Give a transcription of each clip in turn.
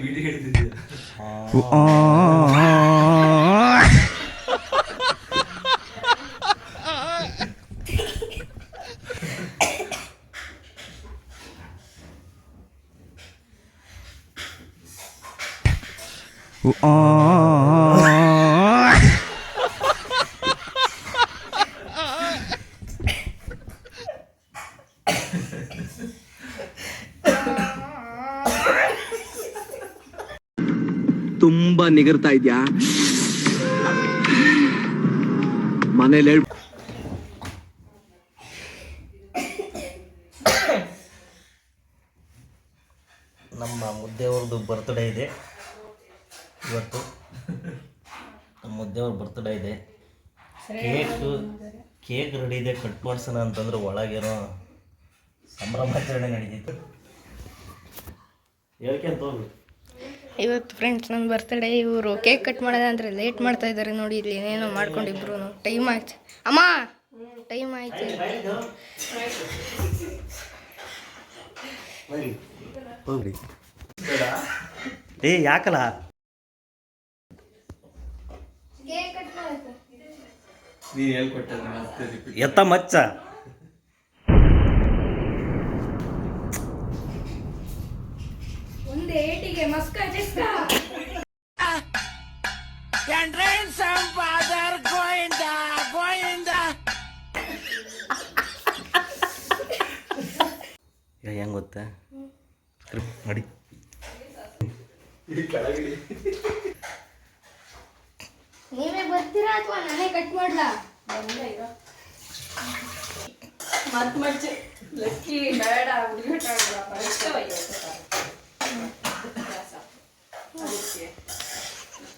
Video ಹಿಡಿದಿದ್ದೆ. ತುಂಬಾ ನಿಗರ್ತಾ ಇದ್ಯಾ ಮನೇಲಿ? ನಮ್ಮ ಮುದ್ದೆಯವ್ರದ್ದು ಬರ್ತ್ಡೇ ಇದೆ ಇವತ್ತು. ನಮ್ಮ ಮುದ್ದೆಯವ್ರ ಬರ್ತ್ಡೇ ಇದೆ. ಕೇಕ್ ರೆಡಿ ಇದೆ, ಕಟ್ ಮಾಡ್ಸೋಣ ಅಂತಂದ್ರೆ ಒಳಗೇನೋ ಸಂಭ್ರಮಾಚರಣೆ ನಡೀತಿತ್ತು. ಹೇಳ್ಕೊಂತ ಹೋಗ್ಲಿ. ಇವತ್ತು ಫ್ರೆಂಡ್ಸ್ ನನ್ನ ಬರ್ತಡೇ. ಇವರು ಕೇಕ್ ಕಟ್ ಮಾಡೋಣ ಅಂದರೆ ಲೇಟ್ ಮಾಡ್ತಾ ಇದ್ದಾರೆ ನೋಡಿ. ಇಲ್ಲಿ ಏನೇನೋ ಮಾಡ್ಕೊಂಡಿಬ್ರು. ಟೈಮ್ ಆಯ್ತು ಅಮ್ಮ, ಟೈಮ್ ಆಯ್ತು. ಹೋಗ್ಲಿ ಯಾಕಲ್ಲ ನೀನು ಹೇಳ್ಕೊಟ್ಟೆ ಎತ್ತ ಮಚ್ಚ. ಒಂದೇ ಏಟಿಗೆ ಮಸ್ಕ ಹೆಂಗ್ ಗೊತ್ತಾ ಮಾಡಿ ನೀವೇ ಬರ್ತೀರಾ ಅಥವಾ ನಾನೇ ಕಟ್ ಮಾಡ್ಲಾ? ಮತ್ ಮಚ್ಚ ಲಕ್ಕಿ ಬೇಡ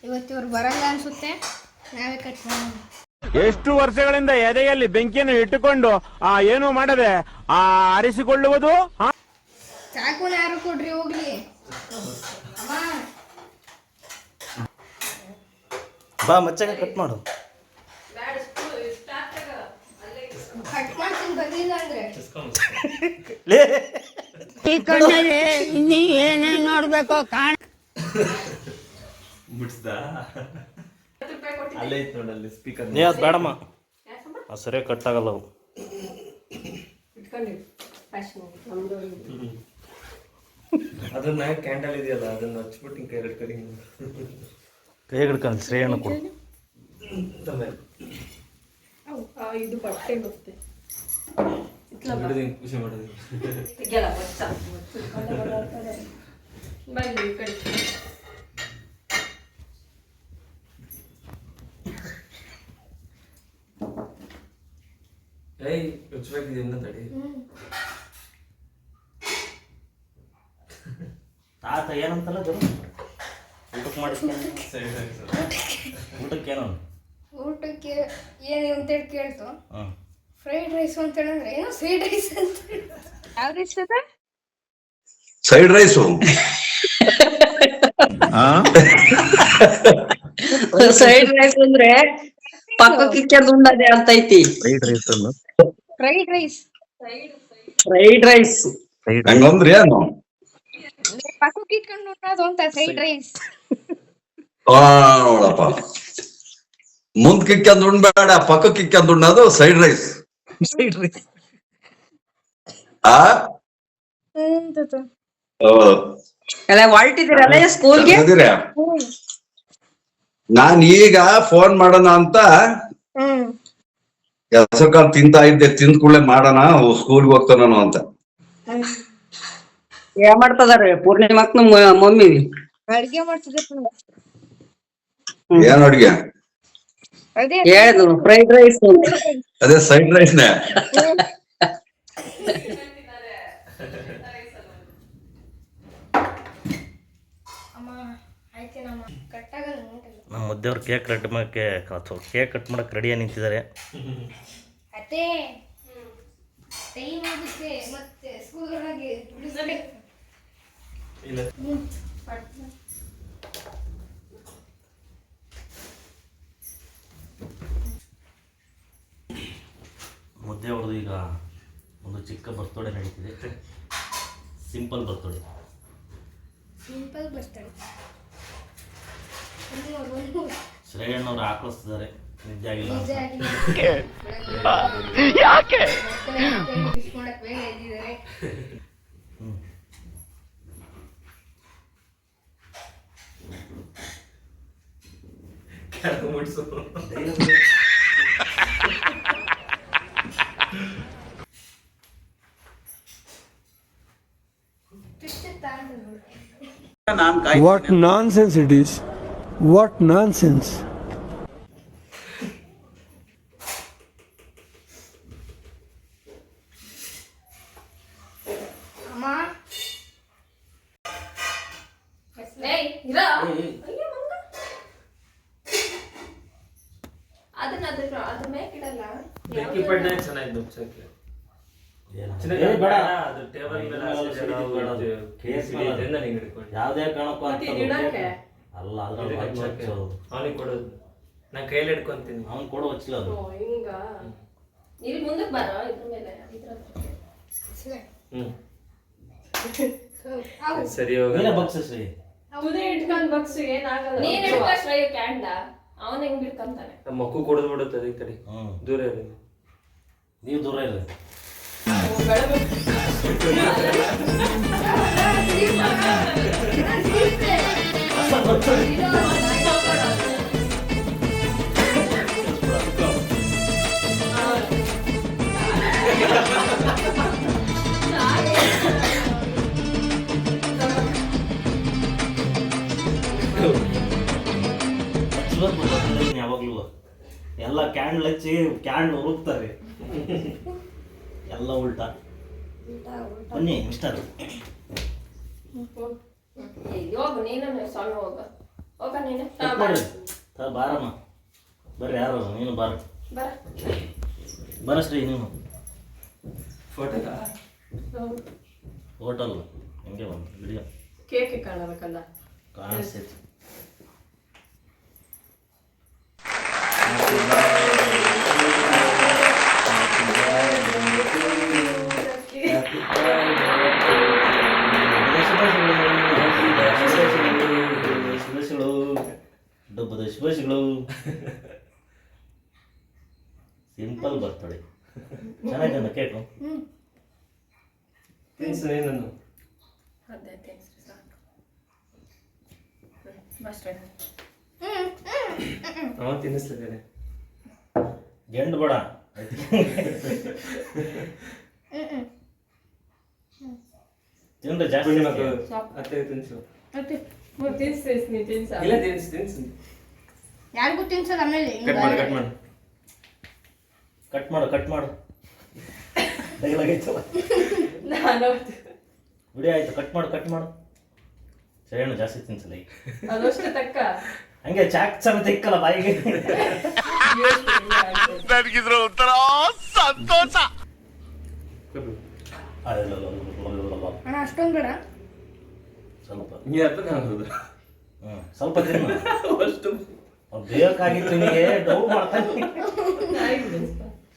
ಇವತ್ತಿವ್ರು ಬರಲ್ಲ ಅನ್ಸುತ್ತೆ, ನಾವೇ ಕಟ್ ಮಾಡೋಣ. ಎಷ್ಟು ವರ್ಷಗಳಿಂದ ಎದೆಯಲ್ಲಿ ಬೆಂಕಿಯನ್ನು ಇಟ್ಟುಕೊಂಡು ಏನು ಮಾಡದೆ ಆರಿಸಿಕೊಳ್ಳುವುದು? ಚಾಕುನ ಯಾರು ಕೊಡ್ರಿ ಹೋಗ್ಲಿ. ಅಮ್ಮ ಬಾ ಮಚ್ಚಾಗ ಕಟ್ ಮಾಡು. ಕಟ್ ಮಾಡ್ತೀನಿ ಬರ್ಲಿಲ್ಲ ಅಂದ್ರೆ ಈ ಕಣ್ಣಲ್ಲಿ ಇನ್ನೀ ಏನೇನ್ ನೋಡ್ಬೇಕೋ ಕಾಣ. ಬಿಡ್ಸ್ದ ಅಲ್ಲೇ ಐತ್ ನೋಡಲ್ಲಿ ಸ್ಪೀಕರ್. ನೀ ಅದು ಬೇಡಮ್ಮ, ಸರಿಯಾಗಿ ಕಟ್ ಆಗಲ್ಲ ಅವು. ಅದನ್ನ ಕ್ಯಾಂಡಲ್ ಇದೆಯಲ್ಲ ಅದನ್ನ ಹಚ್ಬಿಟ್ಟು ಕೈ ಹಿಡ್ಕರಿ. ಕೈ ಹಿಡ್ಕೊಂಡು ಶ್ರೇಯಣ್ಣ ಕೊಡು. ಇದು ಬಟ್ಟೆ ಗೊತ್ತೆ ಖುಷಿ ಮಾಡೋದು. ಬನ್ನಿ ಈ ಕಡೆ. ಏಯ್ ಹಚ್ಬೇಕಿದೆ ಇನ್ನ ತಡಿ. ತಾತ ಏನಂತಲ್ಲ ಊಟಕ್ಕೆ ಮಾಡಿಸ್ಕೊಂಡು ಊಟಕ್ಕೇನೋ ಊಟಕ್ಕೆ ಏನು ಅಂತೇಳಿ ಕೇಳ್ತು. ಫ್ರೈಡ್ ರೈಸ್ ಅಂತ ಹೇಳಿದ್ರೆ ಏನೋ ಸ್ವೀಟ್ ರೈಸ್ ಅಂತ. ಯಾವ ರೈಸ್ ಅದ? Side rice. ಸೈಡ್ ರೈಸ್ ಅಂದ್ರೆ ಪಕ್ಕಕ್ಕೆ ಉಂಡದೆ ಅಂತ ಐತಿ. ಫ್ರೈಡ್ ರೈಸ್ ಅನ್ನು ಫ್ರೈಡ್ ರೈಸ್ ಫ್ರೈಡ್ ರೈಸ್ ಹಂಗಂದ್ರೆ ಏನು? ಪಕ್ಕಕ್ಕೆ ಇಟ್ಕೊಂಡು ಉಣ್ಣೋದು ಅಂತ ಫ್ರೈಡ್ ರೈಸ್. ನೋಡಪ್ಪ, ಮುಂದ್ ಕಿಕ್ಕಂದ್ ಉಣ್ಬೇಡ, ಪಕ್ಕ ಕಿಕ್ಕಂದ್ ಉಣ್ಣೋದು ಸೈಡ್ ರೈಸ್. ಸೈಡ್ ರೈಸ್ ಎಲ್ಲ ಹೊರಟಿದ್ದೀರಲ್ಲ ಸ್ಕೂಲ್ಗೆ? ನಾನ್ ಈಗ ಫೋನ್ ಮಾಡೋಣ ಅಂತ ಹೆಸರು ಕಾಳು ತಿಂತಾ ಇದ್ದೆ. ತಿಂದ ಕೂಡಲೇ ಮಾಡೋಣ ಸ್ಕೂಲ್ಗೆ ಹೋಗ್ತಾನ ಅಂತ. ಏನ್ ಮಾಡ್ತದಾರೆ ಪೂರ್ಣಿಮಾಕ್ನ ಮಮ್ಮಿ? ಅಡ್ಗೆ ಮಾಡ್ತಿದ್ದೆ. ಏನ್ ಅಡ್ಗೆ? ಹೇಳಿದ್ರು ಫ್ರೈಡ್ ರೈಸ್. ಅದೇ ಸೈಡ್ ರೈಸ್ನೇ. ನಮ್ಮ ಮುದ್ದೆಯವ್ರು ಕೇಕ್ ಕಟ್ ಮಾಡಕ್ಕೆ ರೆಡಿಯಾಗಿ ನಿಂತಿದ್ದಾರೆ. ಅತ್ತೆ ಟೈಮ್ ಆಗುತ್ತೆ ಮತ್ತೆ ಸ್ಕೂಲ್ ಒಳಗೆ ಮುದ್ದೆಯವ್ರದ್ದು ಈಗ ಒಂದು ಚಿಕ್ಕ ಬರ್ತಡೇ ನಡೀತಿದೆ. Simple birthday. Simple birthday. ಶ್ರೇಯಣ್ಣವ್ರು ಆಕಳಿಸ್ತಿದ್ದಾರೆ, ನಿದ್ದೆ ಆಗಿಲ್ಲ ಅಂತ. ಯಾಕೆ ವಿಶ್ ಮಾಡಕ್ ಬೇಗ ಎದ್ದಿದ್ದಾರೆ. ಕೆಳಗೆ ಮುಟ್ಸು. What nonsense it is, what nonsense. ಅಮ್ಮ ಏಯ್ ಇರೋ ಅಯ್ಯೋ ಮಂಗ ಅದ್ರ ಮೇಲೆ ಇಡಲ್ಲ. ಬೆಂಕಿ ಪಡ್ನೆ ಚೆನ್ನಾಗಿ ನುಗ್ಸಕ್ಕೆ. ಬೇಡ, ಅದು ಟೇಬಲ್ ಮೇಲೆ ಕೇಸ್ ಮೇಲೆ ನನಗೆ ಹಿಡ್ಕೊಂಡು ಯಾವುದೇ ಕಾರಣಕ್ಕೂ ಅಂತ ಮತ್ತೆ ಇಡಕ್ಕೆ? ಅಲ್ಲ, ಅದ್ರಲ್ಲಿ ಹಚ್ಚೋದು. ಅವನಿಗೆ ಕೊಡೋದು, ನಾನು ಕೈಯಲ್ಲಿ ಹಿಡ್ಕೊಂತೀನಿ. ಅವ್ನು ಕೊಡು ಹಚ್ಚಲ ಅದು. ಓ ಹಿಂಗ ಇಲ್ಲಿ ಮುಂದಕ್ಕೆ ಬರೋ ಇದ್ರ ಮೇಲೆ ಸರಿ ಹೋಗ. ನೀನೇ ಬಗ್ಸಿಸ್ರಿ. ತುದಿ ಇಟ್ಕೊಂಡ್ ಬಗ್ಸು ಏನಾಗಲ್ಲ. ನೀನ್ ಹಿಡ್ಕೋ ಕ್ಯಾಂಡ, ಅವನ್ ಹೆಂಗ್ ಹಿಡ್ಕೊಂತಾನೆ. ನಮ್ಮ ಮಕ್ಕು ಕೊಡದು ಬಿಡುತ್ತದೆ ಈ ಕಡೆ. ದೂರ ಇರಿ. ನೀವು ದೂರ ಇರ್ರಿ. ಯಾವಾಗ್ಲೂ ಎಲ್ಲ ಕ್ಯಾಂಡ್ಲ್ ಹಚ್ಚಿ ಕ್ಯಾಂಡ್ ಉರುಕ್ತಾರೆ, ಎಲ್ಲ ಉಲ್ಟಾ. ಬನ್ನಿ ಮಿಸ್ಟರ್. ಹೋಗು ನೀನು ಸಣ್ಣ ಹೋಗ ನೀನು ಬಾರಮ್ಮ, ಬರ್ರಿ. ಯಾರು ನೀನು ಬಾರ, ಬರ ಬರಶ್ರೀ. ನೀನು ಫೋಟೋ ಹೋಟೆಲ್ ಹಿಂಗೆ ಬಂದು ವಿಡಿಯೋ ಕೇಕ್ ಕಾಣಬೇಕಲ್ಲ. ಕಾಣಿಸ್ತೈತಿ. ಡಬ್ಬದ ಶುಭಾಶಯಗಳು. Simple birthday. ಚೆನ್ನಾಗಿದೆ ಕೇಕು. ತಿನ್ಸು ನೀನು. ಅದೇ ತಿನ್ಸ್ರಿ ಸಾಕು. ಬಸ್ಟ್ರೆ ಅವ ತಿನ್ನಿಸ್ತಿದ್ದೇನೆ. ಗೆಂಡು ಬೇಡ. ತಿಂದ್ರೆ ಜಾಸ್ತಿ ಅತ್ತೆ ತಿನ್ಸು. ತಿನ್ಸ್ ನೀ ತಿನ್ಸ. ಇಲ್ಲ ತಿನ್ಸು ತಿನ್ಸು. ಯಾರಿಗೂ ತಿನ್ಸೋದು ಆಮೇಲೆ. ಕಟ್ ಮಾಡು ಕಟ್ ಮಾಡು ಕಟ್ ಮಾಡು ಕಟ್ ಮಾಡು. ನಾನು ವಿಡಿಯೋ ಆಯ್ತು. ಕಟ್ ಮಾಡು ಕಟ್ ಮಾಡು. ಸರಿಯಣ್ಣ ಜಾಸ್ತಿ ತಿನ್ಸಲ್ಲ ಈಗ. ಅದಷ್ಟು ತಕ್ಕ ಹಂಗೆ ಚಾಕ್ ಸಮೇತ ಇಕ್ಕಲ್ಲ ಬಾಯಿಗೆ. ನನಗಿದ್ರ ಒಂಥರ ಸಂತೋಷ. ಅಣ್ಣ ಅಷ್ಟೊಂದು ಬೇಡ, ಸ್ವಲ್ಪ ಸ್ವಲ್ಪ ಸ್ವಲ್ಪ ತಿನ್ನು. ಅಷ್ಟು ಬೇಕಾಗಿತ್ತು ನಿನಗೆ ಡೌ ಮಾಡ್ತಾನೆ.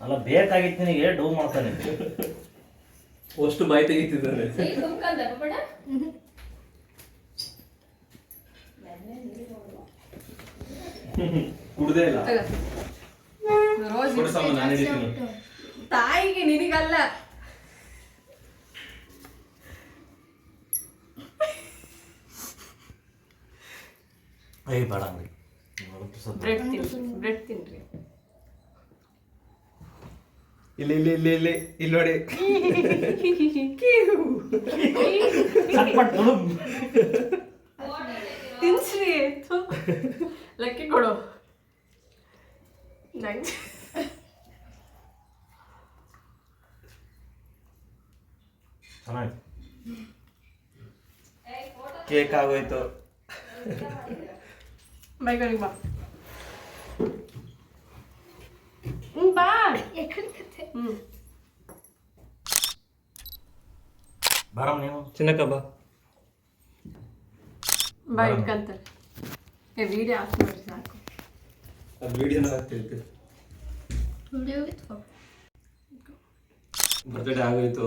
ಅಲ್ಲ ಬೇಕಾಗಿತ್ತು ನಿನಗೆ ಡೌ ಮಾಡ್ತಾನೆ. ಅಷ್ಟು ಬಾಯಿ ತೆಗಿತಿದ್ದಾನೆ. ತುಂಬ್ಕೊಂಡೆ ಬೇಡ. ಕುಡ್ದೇ ಇಲ್ಲ. ರೋಸ್ ಕೊಡ್ಸಮ್ಮ, ನಾನು ಹಿಡಿತೀನಿ. ತಾಯಿಗೆ ನಿನಗಲ್ಲ. ಏಯ್ ಬೇಡ ಅಂದ್ರಿ. ಬ್ರೆಡ್ ತಿನ್ರಿ. ಇಲ್ಲಿ ಇಲ್ಲಿ ಇಲ್ಲಿ ಇಲ್ಲಿ ಇಲ್ಲಿ ನೋಡಿ. ತಿನ್ಸ್ರಿ. ಲಕ್ಕಿ ಕೊಡು. ನಂಗೆ ಚೆನ್ನಾಗಿ ಕೇಕ್ ಆಗೋಯ್ತು. ಬೈಕಣಿಗೆ ಬಾ. ಬಾ. ಬಾರಮ್ಮ ನೀವು. ಚಿನ್ನಕ್ಕ ಬಾ. ಬಾ ಇಟ್ಕಂತಾರೆ. ವಿಡಿಯೋ ಹಾಕಿ ನೋಡಿ ಸಾಕು. ಅದು ವಿಡಿಯೋನ ಹಾಕ್ತಿರ್ತೀವಿ. ಬರ್ತ್ಡೇ ಆಗೋಯ್ತು.